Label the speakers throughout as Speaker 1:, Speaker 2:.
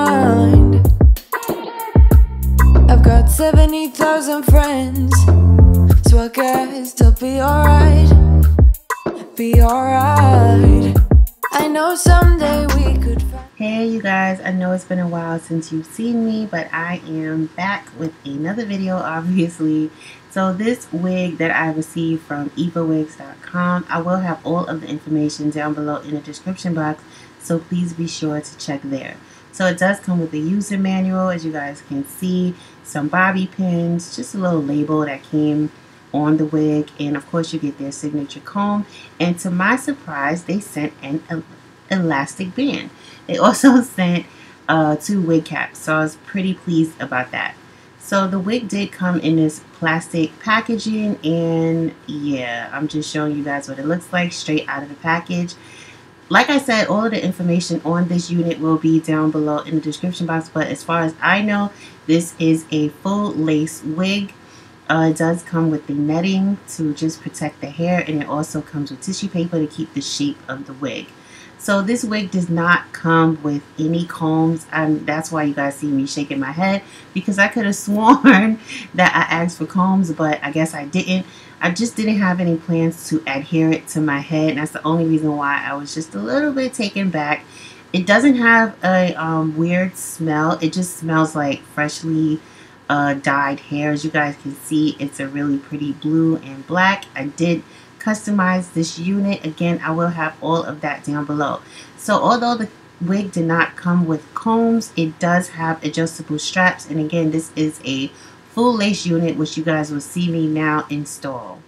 Speaker 1: mind. I've got 70,000 friends, so I guess I'll be alright. Be alright. I know someday we could find.
Speaker 2: Hey you guys, I know it's been a while since you've seen me, but I am back with another video, obviously. So this wig that I received from evawigs.com, I will have all of the information down below in the description box, so please be sure to check there. So it does come with a user manual, as you guys can see, some bobby pins, just a little label that came on the wig, and of course you get their signature comb, and to my surprise they sent an elastic band. They also sent 2 wig caps, so I was pretty pleased about that. So the wig did come in this plastic packaging, and yeah, I'm just showing you guys what it looks like straight out of the package. Like I said, all of the information on this unit will be down below in the description box, but as far as I know, this is a full lace wig. It does come with the netting to just protect the hair, and it also comes with tissue paper to keep the shape of the wig. So this wig does not come with any combs, and that's why you guys see me shaking my head, because I could have sworn that I asked for combs, but I guess I didn't. I just didn't have any plans to adhere it to my head, and that's the only reason why I was just a little bit taken back. It doesn't have a weird smell. It just smells like freshly dyed hair. As you guys can see, it's a really pretty blue and black. I did customize this unit. Again, I will have all of that down below. So although the wig did not come with combs, it does have adjustable straps, and again, this is a full lace unit, which you guys will see me now install.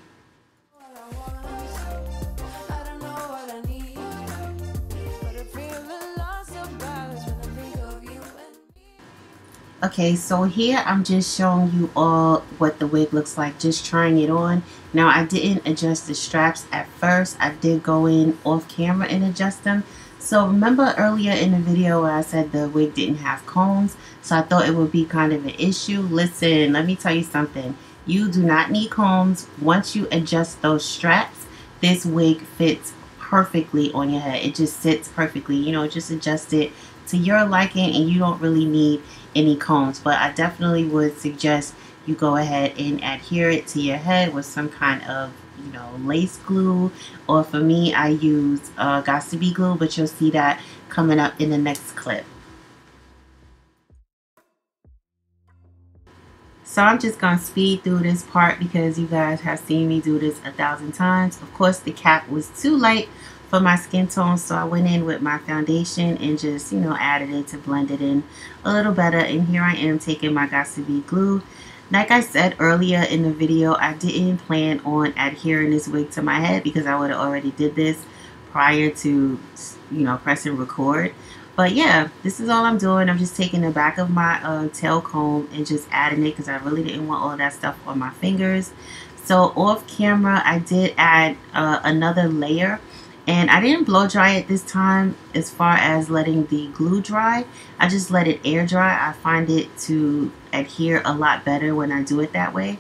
Speaker 2: Okay, so here I'm just showing you all what the wig looks like, just trying it on. Now, I didn't adjust the straps at first. I did go in off camera and adjust them. So remember earlier in the video where I said the wig didn't have combs, so I thought it would be kind of an issue. Listen, let me tell you something. You do not need combs. Once you adjust those straps, this wig fits perfectly on your head. It just sits perfectly. You know, just adjust it to your liking, and you don't really need any combs. But I definitely would suggest you go ahead and adhere it to your head with some kind of, you know, lace glue, or for me I use Got to Be glue, but you'll see that coming up in the next clip. So I'm just gonna speed through this part because you guys have seen me do this 1,000 times. Of course, the cap was too light for my skin tone, so I went in with my foundation and just, you know, added it to blend it in a little better. And here I am taking my Got to Be glue. Like I said earlier in the video, I didn't plan on adhering this wig to my head because I would have already did this prior to, you know, pressing record. But yeah, this is all I'm doing. I'm just taking the back of my tail comb and just adding it because I really didn't want all that stuff on my fingers. So off camera, I did add another layer. And I didn't blow dry it this time as far as letting the glue dry. I just let it air dry. I find it to adhere a lot better when I do it that way.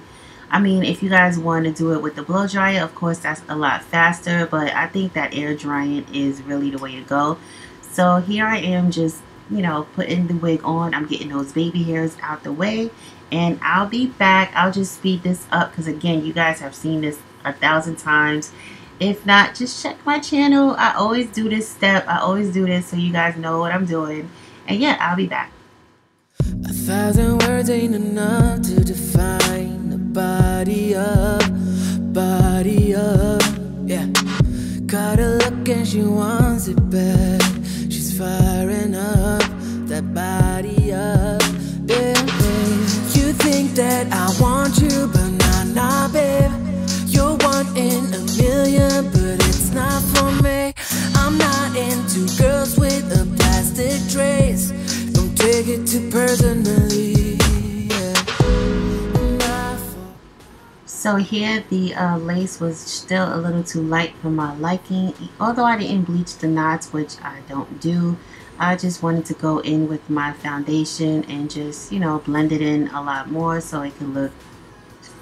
Speaker 2: I mean, if you guys want to do it with the blow dryer, of course that's a lot faster, but I think that air drying is really the way to go. So here I am just, you know, putting the wig on. I'm getting those baby hairs out the way, and I'll be back. I'll just speed this up because again, you guys have seen this 1,000 times. If not, just check my channel. I always do this step. I always do this so you guys know what I'm doing. And yeah, I'll be back.
Speaker 1: 1,000 words ain't enough to define the body up, yeah. Got a look and she wants it back. She's firing up that body up, yeah. You think that I want you, but nah, babe. You're one in a million, but it's not for me. I'm not into girls with a plastic trace. Don't take it too personally, yeah.
Speaker 2: So here the lace was still a little too light for my liking. Although I didn't bleach the knots, which I don't do, I just wanted to go in with my foundation and just, you know, blend it in a lot more so it could look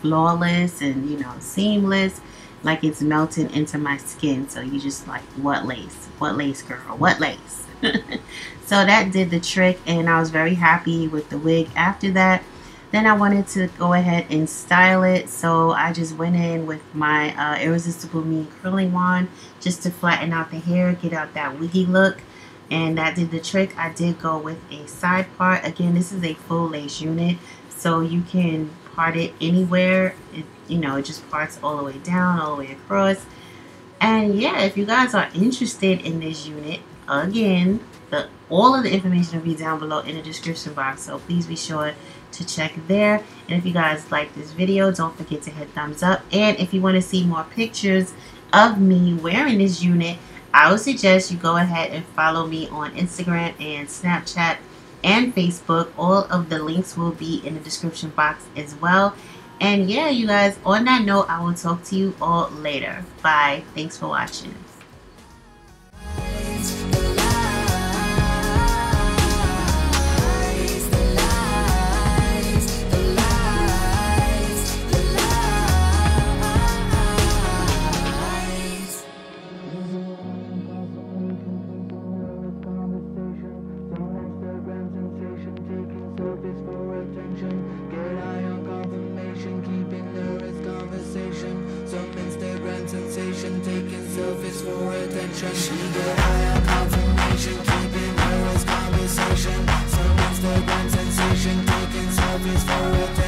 Speaker 2: flawless and, you know, seamless, like it's melting into my skin. So you just like, what lace girl, what lace? So that did the trick, and I was very happy with the wig after that. Then I wanted to go ahead and style it, so I just went in with my Irresistible Me curling wand just to flatten out the hair, get out that wiggy look, and that did the trick. I did go with a side part. Again, this is a full lace unit, so you can part it anywhere. It just parts all the way down, all the way across. And yeah, if you guys are interested in this unit, again, all of the information will be down below in the description box, so please be sure to check there. And if you guys like this video, don't forget to hit thumbs up. And if you want to see more pictures of me wearing this unit, I would suggest you go ahead and follow me on Instagram and Snapchat and Facebook. All of the links will be in the description box as well. And yeah, you guys, on that note, I will talk to you all later. Bye. Thanks for watching.
Speaker 1: Taking selfies for attention. She get higher confirmation, keeping her as conversation. Some Instagram sensation, taking selfies for attention.